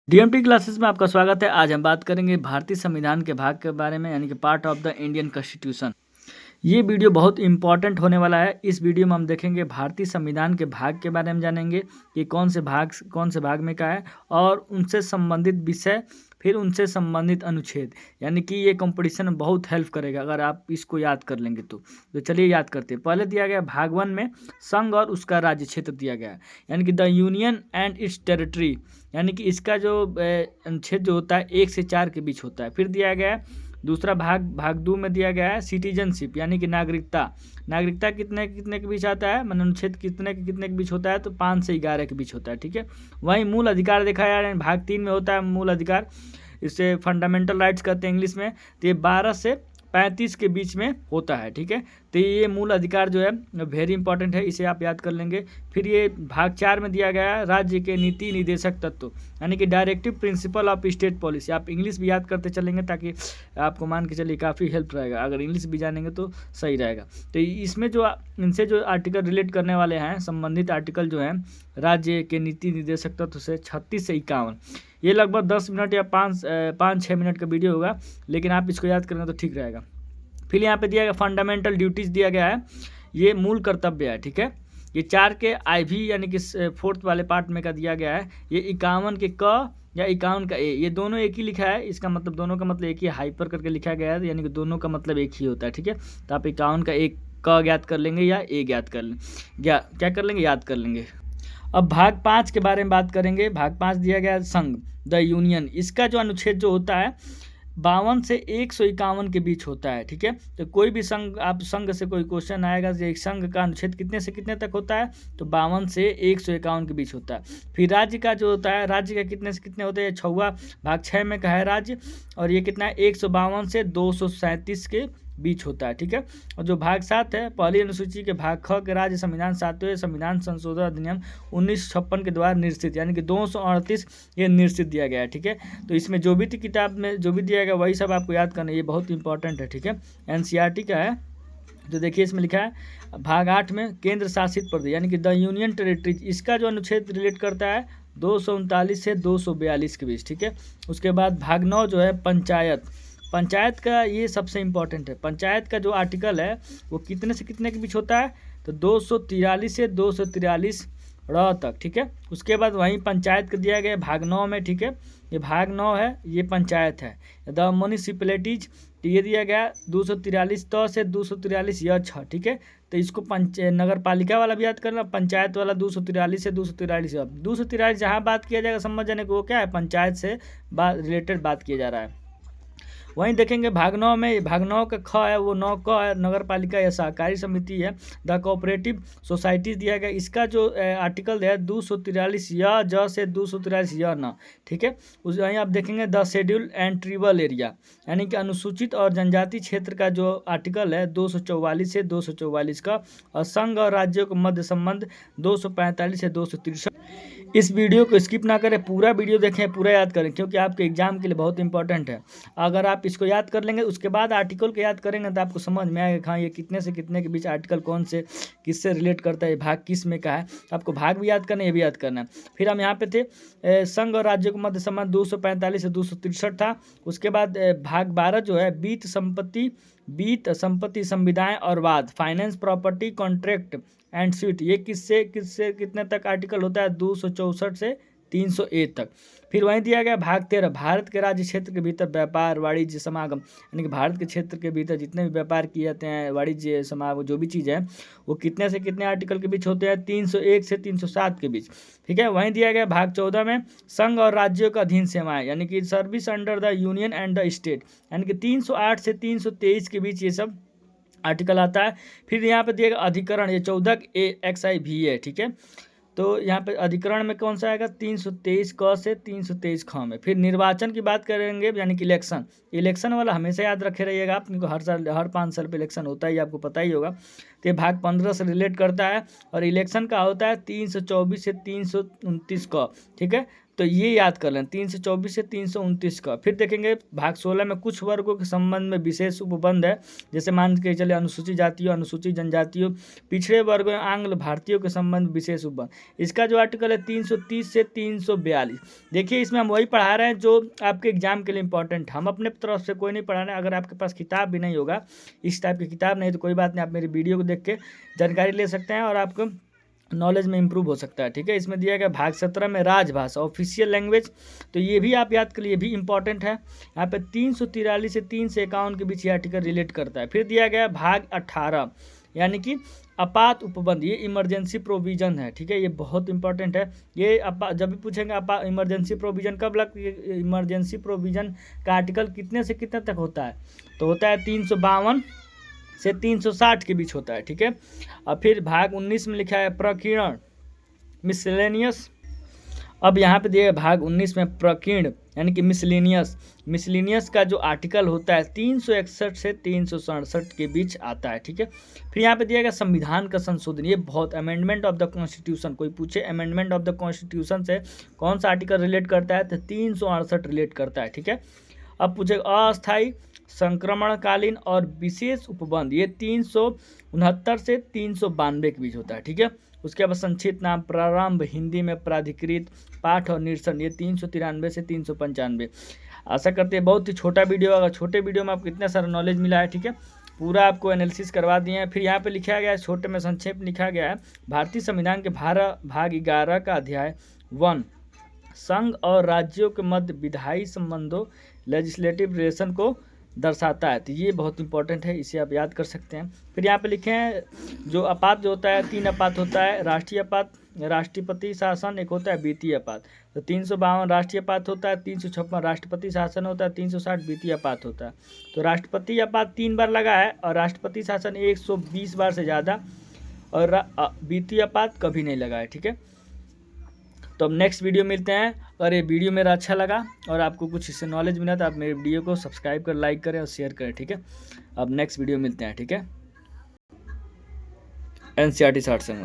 DMT classes में आपका स्वागत है। आज हम बात करेंगे भारतीय संविधान के भाग के बारे में, यानी कि part of the Indian constitution. ये वीडियो बहुत इंपॉर्टेंट होने वाला है। इस वीडियो में हम देखेंगे भारतीय संविधान के भाग के बारे में, जानेंगे कि कौन से भाग में क्या है और उनसे संबंधित विषय, फिर उनसे संबंधित अनुच्छेद। यानी कि ये कंपटीशन में बहुत हेल्प करेगा अगर आप इसको याद कर लेंगे तो चलिए याद करते हैं। पहले दिया गया भाग 1 में संघ और उसका राज्य क्षेत्र दिया गया है, यानी कि the union and it's territory, यानी कि इसका जो अनुच्छेद जो होता है 1 से 4 के बीच होता है। फिर दिया गया है दूसरा भाग 2 में दिया गया है सिटीजनशिप, यानी कि नागरिकता कितने कितने के बीच आता है, मतलब अनुच्छेद कितने के बीच होता है, तो 5 से 11 के बीच होता है। ठीक है, वहीं मूल अधिकार देखा यार भाग 3 में होता है मूल अधिकार, इसे फंडामेंटल राइट्स कहते हैं इंग्लिश में। तो ये 12 से 35 के बीच में होता है। ठीक है, तो ये मूल अधिकार जो है वेरी इंपॉर्टेंट है, इसे आप याद कर लेंगे। फिर ये भाग 4 में दिया गया है राज्य के नीति निर्देशक तत्व, यानी कि directive principle of state policy. आप इंग्लिश भी याद करते चलेंगे ताकि आपको मान के चलिए काफ़ी हेल्प रहेगा, अगर इंग्लिश भी जानेंगे तो सही रहेगा। तो इसमें जो इनसे जो आर्टिकल रिलेट करने वाले हैं, संबंधित आर्टिकल जो हैं राज्य के नीति निर्देशक तत्व से 36 से 51, ये लगभग 10 मिनट या 5-6 मिनट का वीडियो होगा, लेकिन आप इसको याद करेंगे तो ठीक रहेगा। फिर यहाँ पे दिया गया फंडामेंटल ड्यूटीज़ दिया गया है, ये मूल कर्तव्य है। ठीक है, ये 4 के IV यानी कि 4th वाले पार्ट में का दिया गया है। ये 51 के क या 51 का ए, ये दोनों एक ही लिखा है, इसका मतलब दोनों का मतलब एक ही हाइपर करके लिखा गया है, यानी कि दोनों का मतलब एक ही होता है। ठीक है, तो आप 51 का एक क ज्ञात कर लेंगे या ए ज्ञात कर लेंगे, क्या कर लेंगे, याद कर लेंगे। अब भाग 5 के बारे में बात करेंगे। भाग 5 दिया गया है संघ द यूनियन, इसका जो अनुच्छेद जो होता है 52 से 151 के बीच होता है। ठीक है, तो कोई भी संघ से कोई क्वेश्चन आएगा, एक संघ का अनुच्छेद कितने से कितने तक होता है, तो 52 से 151 के बीच होता है। फिर राज्य का जो होता है, राज्य का कितने से कितने होते हैं, 6वां भाग 6 में का है राज्य, और ये कितना है 152 से 237 के बीच होता है। ठीक है, और जो भाग 7 है पहली अनुसूची के भाग ख के राज्य संविधान 7वें संविधान संशोधन अधिनियम 1956 के द्वारा निर्स्थित, यानी कि 238 ये निर्स्थित दिया गया है। ठीक है, तो इसमें जो भी किताब में जो भी दिया गया वही सब आपको याद करना है, ये बहुत इंपॉर्टेंट है। ठीक है, NCERT का है। तो देखिए इसमें लिखा है भाग 8 में केंद्र शासित प्रदेश, यानी कि द यूनियन टेरिटरीज, इसका जो अनुच्छेद रिलेट करता है 239 से 242 के बीच। ठीक है, उसके बाद भाग 9 जो है पंचायत का, ये सबसे इम्पोर्टेंट है। पंचायत का जो आर्टिकल है वो कितने से कितने के बीच होता है, तो 243 से 243 तक। ठीक है, उसके बाद वहीं पंचायत का दिया गया भाग 9 में। ठीक है, ये भाग 9 है, ये पंचायत है। द म्यूनिसिपैलिटीज, तो ये दिया गया 243 से 243 यह 6। ठीक है, तो इसको नगर पालिका वाला भी याद करना, पंचायत वाला 243 से 243 243 जहाँ बात किया जाएगा समझ जाने को वो क्या है, पंचायत से रिलेटेड बात किया जा रहा है। वहीं देखेंगे भाग 9 में, भाग 9 का ख है वो 9 क है, नगर पालिका या सहकारी समिति है। द कोऑपरेटिव सोसाइटीज दिया गया, इसका जो आर्टिकल है 243 या ज से 243 या न। ठीक है, उस वहीं आप देखेंगे the schedule and tribal area, यानी कि अनुसूचित और जनजाति क्षेत्र का जो आर्टिकल है 244 से 244 का, और संघ और राज्यों के मध्य संबंध 245 से 263। इस वीडियो को स्किप ना करें, पूरा वीडियो देखें, पूरा याद करें, क्योंकि आपके एग्जाम के लिए बहुत इंपॉर्टेंट है। अगर आप इसको याद कर लेंगे उसके बाद आर्टिकल को याद करेंगे तो आपको समझ में आएगा हाँ ये कितने से कितने के बीच आर्टिकल कौन से किससे रिलेट करता है, भाग किस में का है। आपको भाग भी याद करना है, ये भी याद करना है। फिर हम यहाँ पे थे संघ और राज्यों के मध्य संबंध 245 से 263 था। उसके बाद भाग 12 जो है बीत संपत्ति संविदाएं और वाद, finance property contract and sweet, ये किससे कितने तक आर्टिकल होता है, 264 से 301 तक। फिर वहीं दिया गया भाग 13 भारत के राज्य क्षेत्र के भीतर व्यापार वाणिज्य समागम, यानी कि भारत के क्षेत्र के भीतर जितने भी व्यापार किए जाते हैं, वाणिज्य समागम जो भी चीज़ है वो कितने से कितने आर्टिकल के बीच होते हैं, 301 से 307 के बीच। ठीक है, वहीं दिया गया भाग 14 में संघ और राज्यों का अधीन सेवाएं, यानी कि service under the union and the state, यानी कि 308 से 323 के बीच ये सब आर्टिकल आता है। फिर यहाँ पे दिएगा अधिकरण, ये 14 XIV है। ठीक है, तो यहाँ पे अधिकरण में कौन सा आएगा, 323 क से 323 ख में। फिर निर्वाचन की बात करेंगे, यानी कि इलेक्शन वाला हमेशा याद रखे रहिएगा आप, क्योंकि हर 5 साल पे इलेक्शन होता ही, आपको पता ही होगा। तो ये भाग 15 से रिलेट करता है, और इलेक्शन का होता है 324 से 329 क। ठीक है, तो ये याद कर लें 324 से 329 का। फिर देखेंगे भाग 16 में कुछ वर्गों के संबंध में विशेष उपबंध है, जैसे मान के चले अनुसूचित जातियों, अनुसूचित जनजातियों, पिछड़े वर्गों आंग्ल भारतीयों के संबंध विशेष उपबंध। इसका जो आर्टिकल है 330 से 342। देखिए इसमें हम वही पढ़ा रहे हैं जो आपके एग्जाम के लिए इंपॉर्टेंट। हम अपने तरफ से कोई नहीं पढ़ा रहे हैं। अगर आपके पास किताब भी नहीं होगा, इस टाइप की किताब नहीं, तो कोई बात नहीं, आप मेरी वीडियो को देख के जानकारी ले सकते हैं और आपको नॉलेज में इंप्रूव हो सकता है। ठीक है, इसमें दिया गया भाग 17 में राजभाषा ऑफिशियल लैंग्वेज, तो ये भी आप याद कर लिए, ये भी इंपॉर्टेंट है। यहाँ पे 343 से 351 के बीच ये आर्टिकल रिलेट करता है। फिर दिया गया भाग 18 यानी कि आपात उपबंध, ये इमरजेंसी प्रोविजन है। ठीक है, ये बहुत इंपॉर्टेंट है। ये जब भी पूछेंगे इमरजेंसी प्रोविजन कब इमरजेंसी प्रोविजन का आर्टिकल कितने से कितने तक होता है, तो होता है 352 से 360 के बीच होता है। ठीक है, और फिर भाग 19 में लिखा है प्रकीर्णन मिसलेनियस। अब यहाँ पे दिया भाग 19 में प्रकीर्ण यानी कि मिसलेनियस का जो आर्टिकल होता है 361 से 367 के बीच आता है। ठीक है, फिर यहाँ पे दिया गया संविधान का संशोधन, ये बहुत अमेंडमेंट ऑफ द कॉन्स्टिट्यूशन। कोई पूछे अमेंडमेंट ऑफ द कॉन्स्टिट्यूशन से कौन सा आर्टिकल रिलेट करता है, तो 368 रिलेट करता है। ठीक है, अब पूछे अस्थायी संक्रमणकालीन और विशेष उपबंध, ये 369 से 392 के बीच होता है। ठीक है, उसके बाद संक्षिप्त नाम प्रारंभ, हिंदी में प्राधिकृत, पाठ और निरसन, ये 393 से 395। आशा करते हैं बहुत ही छोटा वीडियो, अगर छोटे वीडियो में आपको इतना सारा नॉलेज मिला है। ठीक है, पूरा आपको एनालिसिस करवा दिए हैं। फिर यहाँ पे लिखा गया है, छोटे में संक्षेप लिखा गया है, भारतीय संविधान के भाग 11 का अध्याय 1 संघ और राज्यों के मध्य विधायी संबंधों लेजिस्लेटिव रिलेशन को दर्शाता है। तो ये बहुत इंपॉर्टेंट है, इसे आप याद कर सकते हैं। फिर यहाँ पे लिखे हैं जो आपात जो होता है, 3 आपात होता है, राष्ट्रीय आपात, राष्ट्रपति शासन, एक होता है वित्तीय आपात। तो 352 राष्ट्रीय आपात होता है, 356 राष्ट्रपति शासन होता है, 360 वित्तीय आपात होता है। तो राष्ट्रपति आपात 3 बार लगा है और राष्ट्रपति शासन 120 बार से ज़्यादा, और वित्तीय आपात कभी नहीं लगा है। ठीक है, तो अब नेक्स्ट वीडियो मिलते हैं। अगर ये वीडियो मेरा अच्छा लगा और आपको कुछ इससे नॉलेज मिला तो आप मेरे वीडियो को सब्सक्राइब कर, लाइक करें और शेयर करें। ठीक है, अब नेक्स्ट वीडियो मिलते हैं। ठीक है, NCERT शॉर्ट संग।